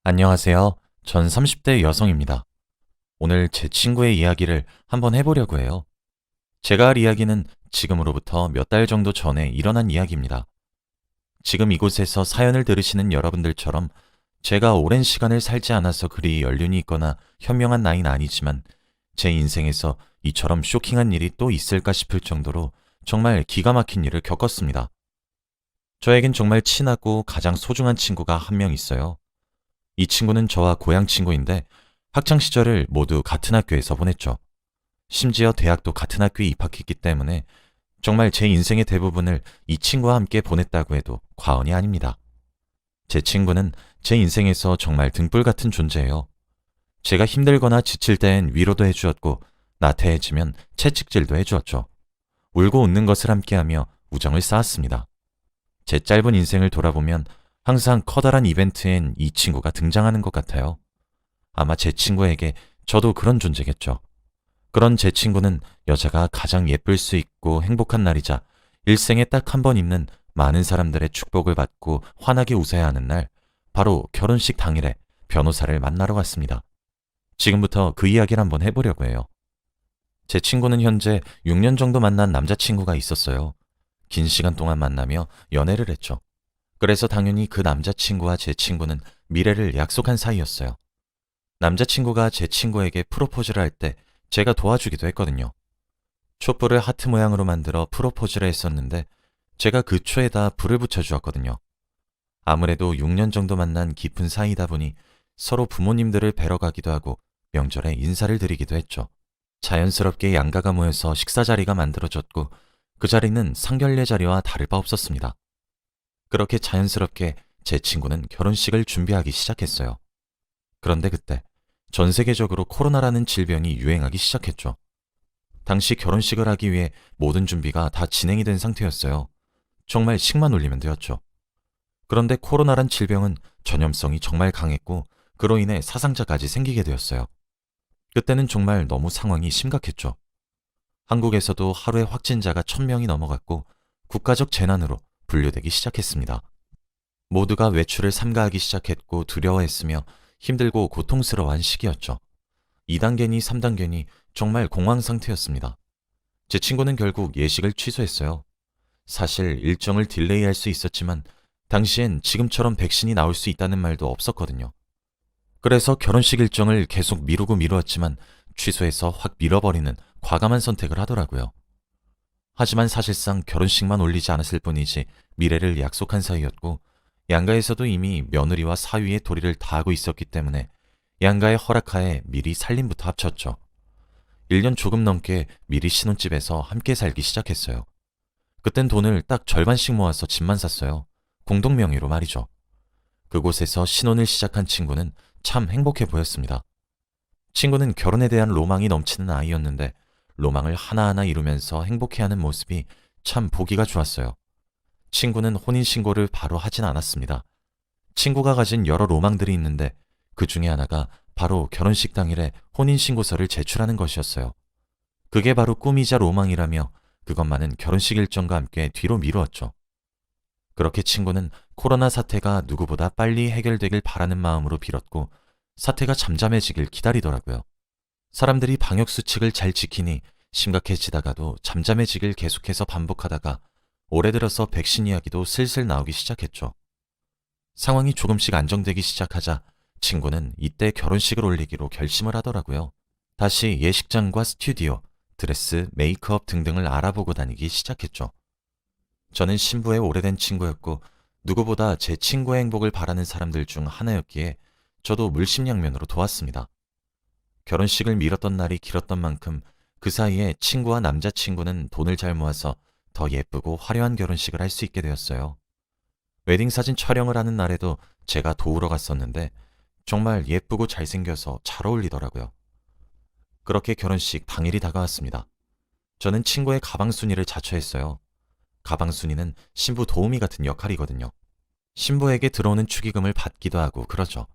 안녕하세요. 전 30대 여성입니다. 오늘 제 친구의 이야기를 한번 해보려고 해요. 제가 할 이야기는 지금으로부터 몇 달 정도 전에 일어난 이야기입니다. 지금 이곳에서 사연을 들으시는 여러분들처럼 제가 오랜 시간을 살지 않아서 그리 연륜이 있거나 현명한 나이는 아니지만 제 인생에서 이처럼 쇼킹한 일이 또 있을까 싶을 정도로 정말 기가 막힌 일을 겪었습니다. 저에겐 정말 친하고 가장 소중한 친구가 한 명 있어요. 이 친구는 저와 고향 친구인데 학창 시절을 모두 같은 학교에서 보냈죠. 심지어 대학도 같은 학교에 입학했기 때문에 정말 제 인생의 대부분을 이 친구와 함께 보냈다고 해도 과언이 아닙니다. 제 친구는 제 인생에서 정말 등불 같은 존재예요. 제가 힘들거나 지칠 땐 위로도 해주었고 나태해지면 채찍질도 해주었죠. 울고 웃는 것을 함께하며 우정을 쌓았습니다. 제 짧은 인생을 돌아보면 항상 커다란 이벤트엔 이 친구가 등장하는 것 같아요. 아마 제 친구에게 저도 그런 존재겠죠. 그런 제 친구는 여자가 가장 예쁠 수 있고 행복한 날이자 일생에 딱 한 번 있는 많은 사람들의 축복을 받고 환하게 웃어야 하는 날, 바로 결혼식 당일에 변호사를 만나러 갔습니다. 지금부터 그 이야기를 한번 해보려고 해요. 제 친구는 현재 6년 정도 만난 남자친구가 있었어요. 긴 시간 동안 만나며 연애를 했죠. 그래서 당연히 그 남자친구와 제 친구는 미래를 약속한 사이였어요. 남자친구가 제 친구에게 프로포즈를 할 때 제가 도와주기도 했거든요. 촛불을 하트 모양으로 만들어 프로포즈를 했었는데 제가 그 초에다 불을 붙여주었거든요. 아무래도 6년 정도 만난 깊은 사이다 보니 서로 부모님들을 뵈러 가기도 하고 명절에 인사를 드리기도 했죠. 자연스럽게 양가가 모여서 식사 자리가 만들어졌고 그 자리는 상견례 자리와 다를 바 없었습니다. 그렇게 자연스럽게 제 친구는 결혼식을 준비하기 시작했어요. 그런데 그때 전 세계적으로 코로나라는 질병이 유행하기 시작했죠. 당시 결혼식을 하기 위해 모든 준비가 다 진행이 된 상태였어요. 정말 식만 올리면 되었죠. 그런데 코로나란 질병은 전염성이 정말 강했고 그로 인해 사상자까지 생기게 되었어요. 그때는 정말 너무 상황이 심각했죠. 한국에서도 하루에 확진자가 1000명이 넘어갔고 국가적 재난으로 분류되기 시작했습니다. 모두가 외출을 삼가하기 시작했고 두려워했으며 힘들고 고통스러워한 시기였죠. 2단계니 3단계니 정말 공황 상태였습니다. 제 친구는 결국 예식을 취소했어요. 사실 일정을 딜레이할 수 있었지만 당시엔 지금처럼 백신이 나올 수 있다는 말도 없었거든요. 그래서 결혼식 일정을 계속 미루고 미루었지만 취소해서 확 밀어버리는 과감한 선택을 하더라고요. 하지만 사실상 결혼식만 올리지 않았을 뿐이지 미래를 약속한 사이였고 양가에서도 이미 며느리와 사위의 도리를 다하고 있었기 때문에 양가의 허락하에 미리 살림부터 합쳤죠. 1년 조금 넘게 미리 신혼집에서 함께 살기 시작했어요. 그땐 돈을 딱 절반씩 모아서 집만 샀어요. 공동명의로 말이죠. 그곳에서 신혼을 시작한 친구는 참 행복해 보였습니다. 친구는 결혼에 대한 로망이 넘치는 아이였는데 로망을 하나하나 이루면서 행복해하는 모습이 참 보기가 좋았어요. 친구는 혼인신고를 바로 하진 않았습니다. 친구가 가진 여러 로망들이 있는데 그 중에 하나가 바로 결혼식 당일에 혼인신고서를 제출하는 것이었어요. 그게 바로 꿈이자 로망이라며 그것만은 결혼식 일정과 함께 뒤로 미루었죠. 그렇게 친구는 코로나 사태가 누구보다 빨리 해결되길 바라는 마음으로 빌었고 사태가 잠잠해지길 기다리더라고요. 사람들이 방역수칙을 잘 지키니 심각해지다가도 잠잠해지길 계속해서 반복하다가 올해 들어서 백신 이야기도 슬슬 나오기 시작했죠. 상황이 조금씩 안정되기 시작하자 친구는 이때 결혼식을 올리기로 결심을 하더라고요. 다시 예식장과 스튜디오, 드레스, 메이크업 등등을 알아보고 다니기 시작했죠. 저는 신부의 오래된 친구였고 누구보다 제 친구의 행복을 바라는 사람들 중 하나였기에 저도 물심양면으로 도왔습니다. 결혼식을 미뤘던 날이 길었던 만큼 그 사이에 친구와 남자친구는 돈을 잘 모아서 더 예쁘고 화려한 결혼식을 할 수 있게 되었어요. 웨딩사진 촬영을 하는 날에도 제가 도우러 갔었는데 정말 예쁘고 잘생겨서 잘 어울리더라고요. 그렇게 결혼식 당일이 다가왔습니다. 저는 친구의 가방순이를 자처했어요. 가방순이는 신부 도우미 같은 역할이거든요. 신부에게 들어오는 축의금을 받기도 하고 그러죠.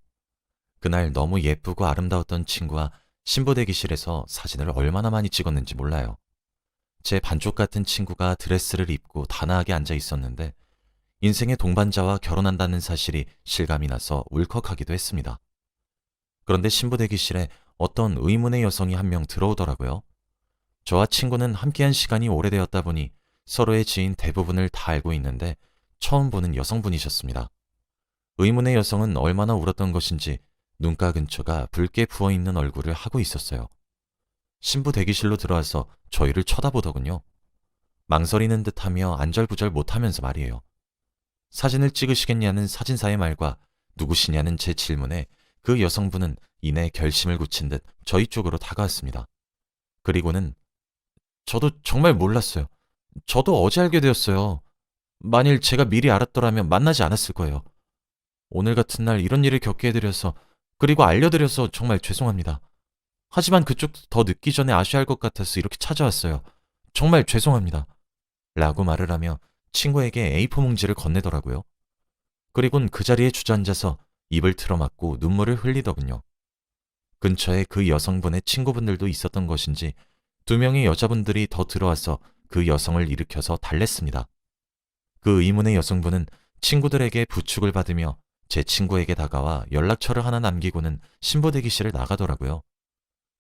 그날 너무 예쁘고 아름다웠던 친구와 신부 대기실에서 사진을 얼마나 많이 찍었는지 몰라요. 제 반쪽 같은 친구가 드레스를 입고 단아하게 앉아 있었는데 인생의 동반자와 결혼한다는 사실이 실감이 나서 울컥하기도 했습니다. 그런데 신부 대기실에 어떤 의문의 여성이 한 명 들어오더라고요. 저와 친구는 함께한 시간이 오래되었다 보니 서로의 지인 대부분을 다 알고 있는데 처음 보는 여성분이셨습니다. 의문의 여성은 얼마나 울었던 것인지 눈가 근처가 붉게 부어있는 얼굴을 하고 있었어요. 신부 대기실로 들어와서 저희를 쳐다보더군요. 망설이는 듯하며 안절부절 못하면서 말이에요. 사진을 찍으시겠냐는 사진사의 말과 누구시냐는 제 질문에 그 여성분은 이내 결심을 굳힌 듯 저희 쪽으로 다가왔습니다. 그리고는 저도 정말 몰랐어요. 저도 어제 알게 되었어요. 만일 제가 미리 알았더라면 만나지 않았을 거예요. 오늘 같은 날 이런 일을 겪게 해드려서 그리고 알려드려서 정말 죄송합니다. 하지만 그쪽도 더 늦기 전에 아셔야 할 것 같아서 이렇게 찾아왔어요. 정말 죄송합니다. 라고 말을 하며 친구에게 A4 몽지를 건네더라고요. 그리곤 그 자리에 주저앉아서 입을 틀어막고 눈물을 흘리더군요. 근처에 그 여성분의 친구분들도 있었던 것인지 두 명의 여자분들이 더 들어와서 그 여성을 일으켜서 달랬습니다. 그 의문의 여성분은 친구들에게 부축을 받으며 제 친구에게 다가와 연락처를 하나 남기고는 신부 대기실을 나가더라고요.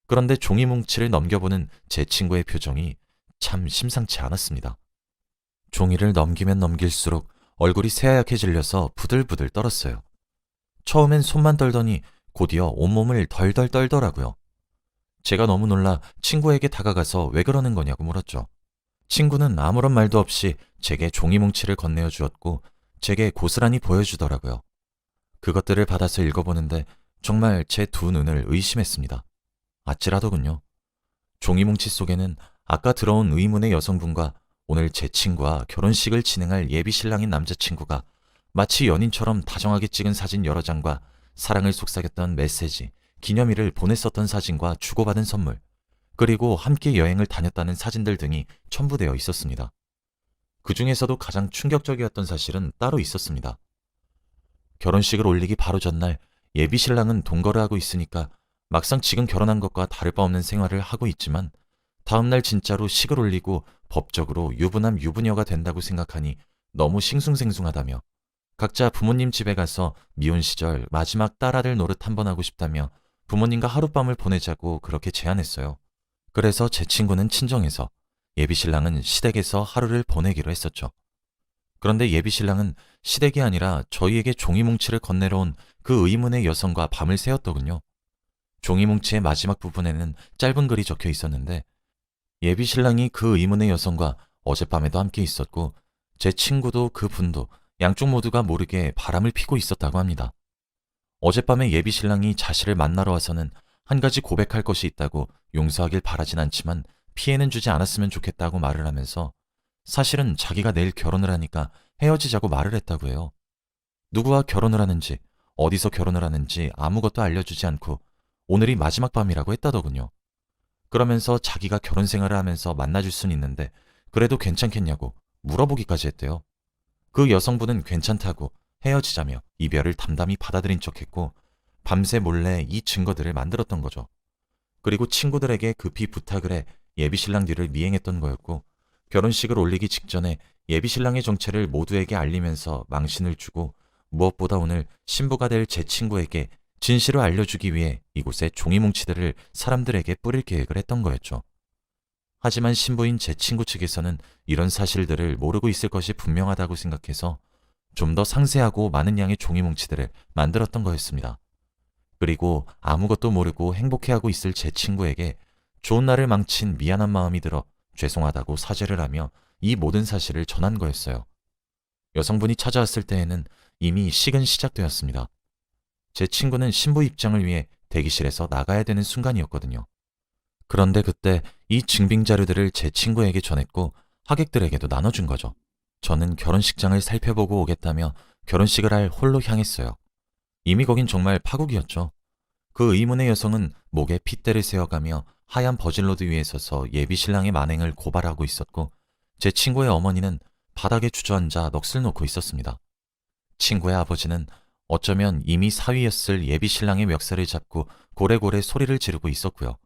그런데 종이 뭉치를 넘겨보는 제 친구의 표정이 참 심상치 않았습니다. 종이를 넘기면 넘길수록 얼굴이 새하얗게 질려서 부들부들 떨었어요. 처음엔 손만 떨더니 곧이어 온몸을 덜덜 떨더라고요. 제가 너무 놀라 친구에게 다가가서 왜 그러는 거냐고 물었죠. 친구는 아무런 말도 없이 제게 종이 뭉치를 건네어 주었고 제게 고스란히 보여주더라고요. 그것들을 받아서 읽어보는데 정말 제 두 눈을 의심했습니다. 아찔하더군요. 종이 뭉치 속에는 아까 들어온 의문의 여성분과 오늘 제 친구와 결혼식을 진행할 예비 신랑인 남자친구가 마치 연인처럼 다정하게 찍은 사진 여러 장과 사랑을 속삭였던 메시지, 기념일을 보냈었던 사진과 주고받은 선물, 그리고 함께 여행을 다녔다는 사진들 등이 첨부되어 있었습니다. 그 중에서도 가장 충격적이었던 사실은 따로 있었습니다. 결혼식을 올리기 바로 전날 예비 신랑은 동거를 하고 있으니까 막상 지금 결혼한 것과 다를 바 없는 생활을 하고 있지만 다음날 진짜로 식을 올리고 법적으로 유부남 유부녀가 된다고 생각하니 너무 싱숭생숭하다며 각자 부모님 집에 가서 미혼 시절 마지막 딸아들 노릇 한번 하고 싶다며 부모님과 하룻밤을 보내자고 그렇게 제안했어요. 그래서 제 친구는 친정에서 예비 신랑은 시댁에서 하루를 보내기로 했었죠. 그런데 예비 신랑은 시댁이 아니라 저희에게 종이뭉치를 건네러 온 그 의문의 여성과 밤을 새웠더군요. 종이뭉치의 마지막 부분에는 짧은 글이 적혀 있었는데 예비 신랑이 그 의문의 여성과 어젯밤에도 함께 있었고 제 친구도 그 분도 양쪽 모두가 모르게 바람을 피고 있었다고 합니다. 어젯밤에 예비 신랑이 자신을 만나러 와서는 한 가지 고백할 것이 있다고 용서하길 바라진 않지만 피해는 주지 않았으면 좋겠다고 말을 하면서 사실은 자기가 내일 결혼을 하니까 헤어지자고 말을 했다고 해요. 누구와 결혼을 하는지 어디서 결혼을 하는지 아무것도 알려주지 않고 오늘이 마지막 밤이라고 했다더군요. 그러면서 자기가 결혼 생활을 하면서 만나줄 순 있는데 그래도 괜찮겠냐고 물어보기까지 했대요. 그 여성분은 괜찮다고 헤어지자며 이별을 담담히 받아들인 척했고 밤새 몰래 이 증거들을 만들었던 거죠. 그리고 친구들에게 급히 부탁을 해 예비신랑 뒤를 미행했던 거였고 결혼식을 올리기 직전에 예비신랑의 정체를 모두에게 알리면서 망신을 주고 무엇보다 오늘 신부가 될 제 친구에게 진실을 알려주기 위해 이곳에 종이뭉치들을 사람들에게 뿌릴 계획을 했던 거였죠. 하지만 신부인 제 친구 측에서는 이런 사실들을 모르고 있을 것이 분명하다고 생각해서 좀 더 상세하고 많은 양의 종이뭉치들을 만들었던 거였습니다. 그리고 아무것도 모르고 행복해하고 있을 제 친구에게 좋은 날을 망친 미안한 마음이 들어 죄송하다고 사죄를 하며 이 모든 사실을 전한 거였어요. 여성분이 찾아왔을 때에는 이미 식은 시작되었습니다. 제 친구는 신부 입장을 위해 대기실에서 나가야 되는 순간이었거든요. 그런데 그때 이 증빙 자료들을 제 친구에게 전했고 하객들에게도 나눠준 거죠. 저는 결혼식장을 살펴보고 오겠다며 결혼식을 할 홀로 향했어요. 이미 거긴 정말 파국이었죠. 그 의문의 여성은 목에 핏대를 세워가며 하얀 버질로드 위에 서서 예비 신랑의 만행을 고발하고 있었고 제 친구의 어머니는 바닥에 주저앉아 넋을 놓고 있었습니다. 친구의 아버지는 어쩌면 이미 사위였을 예비 신랑의 멱살을 잡고 고래고래 소리를 지르고 있었고요.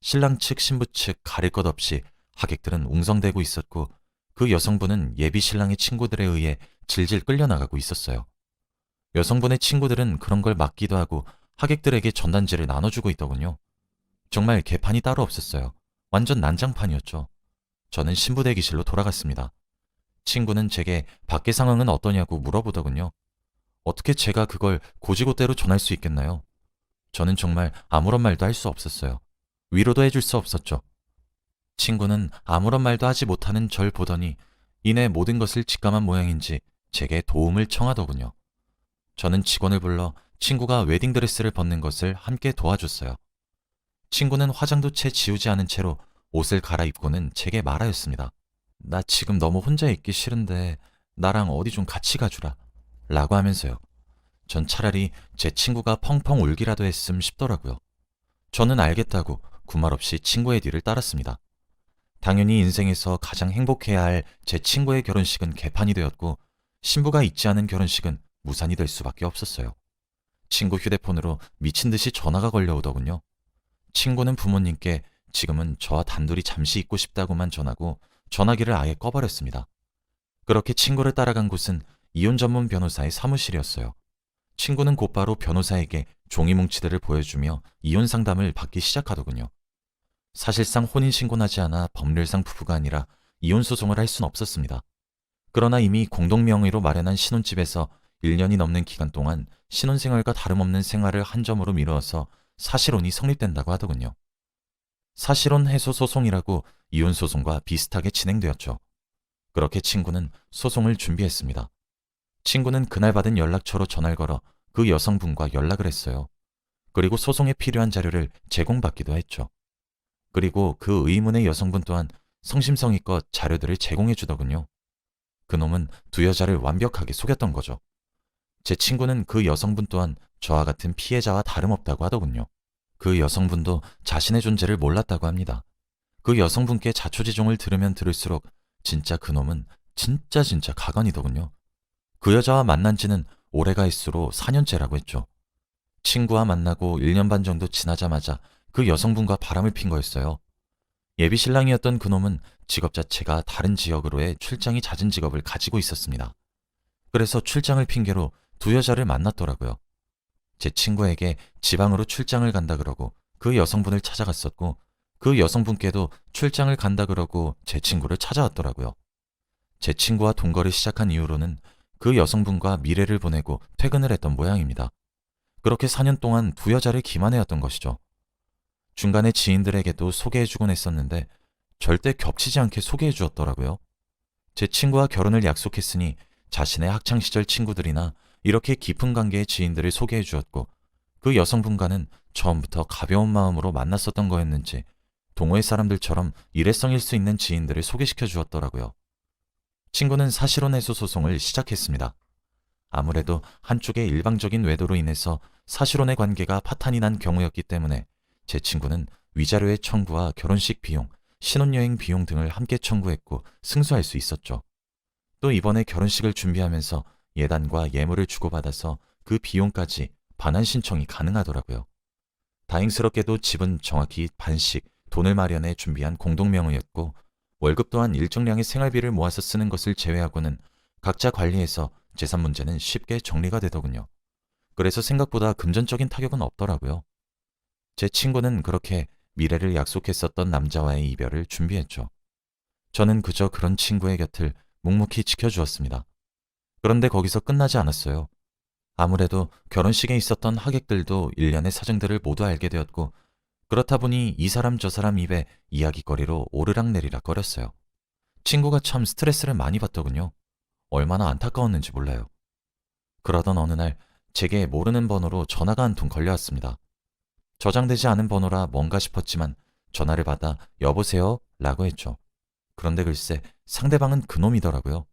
신랑 측 신부 측 가릴 것 없이 하객들은 웅성대고 있었고 그 여성분은 예비 신랑의 친구들에 의해 질질 끌려나가고 있었어요. 여성분의 친구들은 그런 걸 막기도 하고 하객들에게 전단지를 나눠주고 있더군요. 정말 개판이 따로 없었어요. 완전 난장판이었죠. 저는 신부 대기실로 돌아갔습니다. 친구는 제게 밖의 상황은 어떠냐고 물어보더군요. 어떻게 제가 그걸 고지고대로 전할 수 있겠나요? 저는 정말 아무런 말도 할 수 없었어요. 위로도 해줄 수 없었죠. 친구는 아무런 말도 하지 못하는 절 보더니 이내 모든 것을 직감한 모양인지 제게 도움을 청하더군요. 저는 직원을 불러 친구가 웨딩드레스를 벗는 것을 함께 도와줬어요. 친구는 화장도 채 지우지 않은 채로 옷을 갈아입고는 제게 말하였습니다. 나 지금 너무 혼자 있기 싫은데 나랑 어디 좀 같이 가주라. 라고 하면서요. 전 차라리 제 친구가 펑펑 울기라도 했음 싶더라고요. 저는 알겠다고 군말 없이 친구의 뒤를 따랐습니다. 당연히 인생에서 가장 행복해야 할 제 친구의 결혼식은 개판이 되었고 신부가 있지 않은 결혼식은 무산이 될 수밖에 없었어요. 친구 휴대폰으로 미친 듯이 전화가 걸려오더군요. 친구는 부모님께 지금은 저와 단둘이 잠시 있고 싶다고만 전하고 전화기를 아예 꺼버렸습니다. 그렇게 친구를 따라간 곳은 이혼 전문 변호사의 사무실이었어요. 친구는 곧바로 변호사에게 종이 뭉치들을 보여주며 이혼 상담을 받기 시작하더군요. 사실상 혼인신고는 하지 않아 법률상 부부가 아니라 이혼 소송을 할 순 없었습니다. 그러나 이미 공동명의로 마련한 신혼집에서 1년이 넘는 기간 동안 신혼생활과 다름없는 생활을 한 점으로 미루어서 사실혼이 성립된다고 하더군요. 사실혼 해소 소송이라고 이혼 소송과 비슷하게 진행되었죠. 그렇게 친구는 소송을 준비했습니다. 친구는 그날 받은 연락처로 전화를 걸어 그 여성분과 연락을 했어요. 그리고 소송에 필요한 자료를 제공받기도 했죠. 그리고 그 의문의 여성분 또한 성심성의껏 자료들을 제공해 주더군요. 그놈은 두 여자를 완벽하게 속였던 거죠. 제 친구는 그 여성분 또한 저와 같은 피해자와 다름없다고 하더군요. 그 여성분도 자신의 존재를 몰랐다고 합니다. 그 여성분께 자초지종을 들으면 들을수록 진짜 그놈은 진짜 가관이더군요. 그 여자와 만난 지는 올해가 있수로 4년째라고 했죠. 친구와 만나고 1년 반 정도 지나자마자 그 여성분과 바람을 핀 거였어요. 예비 신랑이었던 그놈은 직업 자체가 다른 지역으로의 출장이 잦은 직업을 가지고 있었습니다. 그래서 출장을 핑계로 두 여자를 만났더라고요. 제 친구에게 지방으로 출장을 간다 그러고 그 여성분을 찾아갔었고 그 여성분께도 출장을 간다 그러고 제 친구를 찾아왔더라고요. 제 친구와 동거를 시작한 이후로는 그 여성분과 미래를 보내고 퇴근을 했던 모양입니다. 그렇게 4년 동안 두 여자를 기만해왔던 것이죠. 중간에 지인들에게도 소개해주곤 했었는데 절대 겹치지 않게 소개해주었더라고요. 제 친구와 결혼을 약속했으니 자신의 학창시절 친구들이나 이렇게 깊은 관계의 지인들을 소개해주었고 그 여성분과는 처음부터 가벼운 마음으로 만났었던 거였는지 동호회 사람들처럼 일회성일 수 있는 지인들을 소개시켜 주었더라고요. 친구는 사실혼 해소 소송을 시작했습니다. 아무래도 한쪽의 일방적인 외도로 인해서 사실혼의 관계가 파탄이 난 경우였기 때문에 제 친구는 위자료의 청구와 결혼식 비용, 신혼여행 비용 등을 함께 청구했고 승소할 수 있었죠. 또 이번에 결혼식을 준비하면서 예단과 예물을 주고받아서 그 비용까지 반환 신청이 가능하더라고요. 다행스럽게도 집은 정확히 반씩 돈을 마련해 준비한 공동명의였고 월급 또한 일정량의 생활비를 모아서 쓰는 것을 제외하고는 각자 관리해서 재산 문제는 쉽게 정리가 되더군요. 그래서 생각보다 금전적인 타격은 없더라고요. 제 친구는 그렇게 미래를 약속했었던 남자와의 이별을 준비했죠. 저는 그저 그런 친구의 곁을 묵묵히 지켜주었습니다. 그런데 거기서 끝나지 않았어요. 아무래도 결혼식에 있었던 하객들도 일련의 사정들을 모두 알게 되었고 그렇다 보니 이 사람 저 사람 입에 이야기거리로 오르락내리락 거렸어요. 친구가 참 스트레스를 많이 받더군요. 얼마나 안타까웠는지 몰라요. 그러던 어느 날 제게 모르는 번호로 전화가 한 통 걸려왔습니다. 저장되지 않은 번호라 뭔가 싶었지만 전화를 받아 여보세요? 라고 했죠. 그런데 글쎄 상대방은 그놈이더라고요.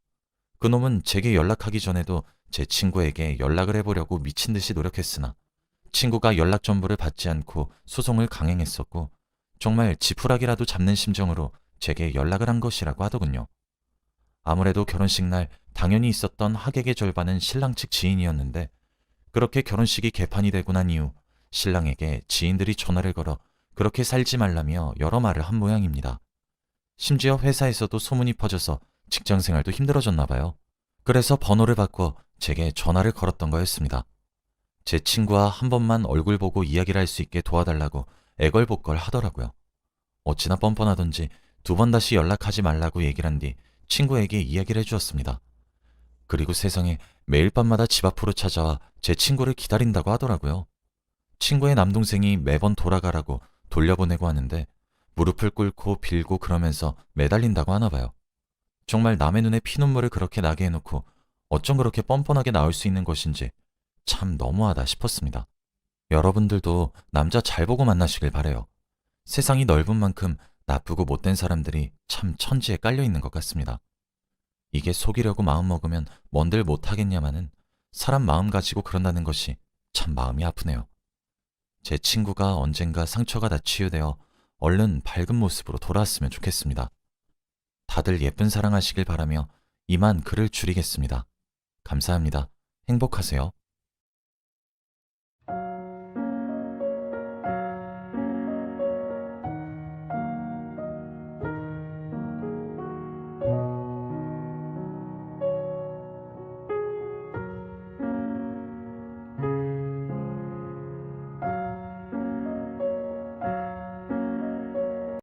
그놈은 제게 연락하기 전에도 제 친구에게 연락을 해보려고 미친 듯이 노력했으나 친구가 연락 전부를 받지 않고 소송을 강행했었고 정말 지푸라기라도 잡는 심정으로 제게 연락을 한 것이라고 하더군요. 아무래도 결혼식 날 당연히 있었던 하객의 절반은 신랑 측 지인이었는데 그렇게 결혼식이 개판이 되고 난 이후 신랑에게 지인들이 전화를 걸어 그렇게 살지 말라며 여러 말을 한 모양입니다. 심지어 회사에서도 소문이 퍼져서 직장 생활도 힘들어졌나 봐요. 그래서 번호를 바꿔 제게 전화를 걸었던 거였습니다. 제 친구와 한 번만 얼굴 보고 이야기를 할 수 있게 도와달라고 애걸복걸 하더라고요. 어찌나 뻔뻔하던지 두 번 다시 연락하지 말라고 얘기를 한 뒤 친구에게 이야기를 해주었습니다. 그리고 세상에 매일 밤마다 집 앞으로 찾아와 제 친구를 기다린다고 하더라고요. 친구의 남동생이 매번 돌아가라고 돌려보내고 하는데 무릎을 꿇고 빌고 그러면서 매달린다고 하나 봐요. 정말 남의 눈에 피눈물을 그렇게 나게 해놓고 어쩜 그렇게 뻔뻔하게 나올 수 있는 것인지 참 너무하다 싶었습니다. 여러분들도 남자 잘 보고 만나시길 바래요. 세상이 넓은 만큼 나쁘고 못된 사람들이 참 천지에 깔려 있는 것 같습니다. 이게 속이려고 마음먹으면 뭔들 못하겠냐마는 사람 마음 가지고 그런다는 것이 참 마음이 아프네요. 제 친구가 언젠가 상처가 다 치유되어 얼른 밝은 모습으로 돌아왔으면 좋겠습니다. 다들 예쁜 사랑하시길 바라며 이만 글을 줄이겠습니다. 감사합니다. 행복하세요.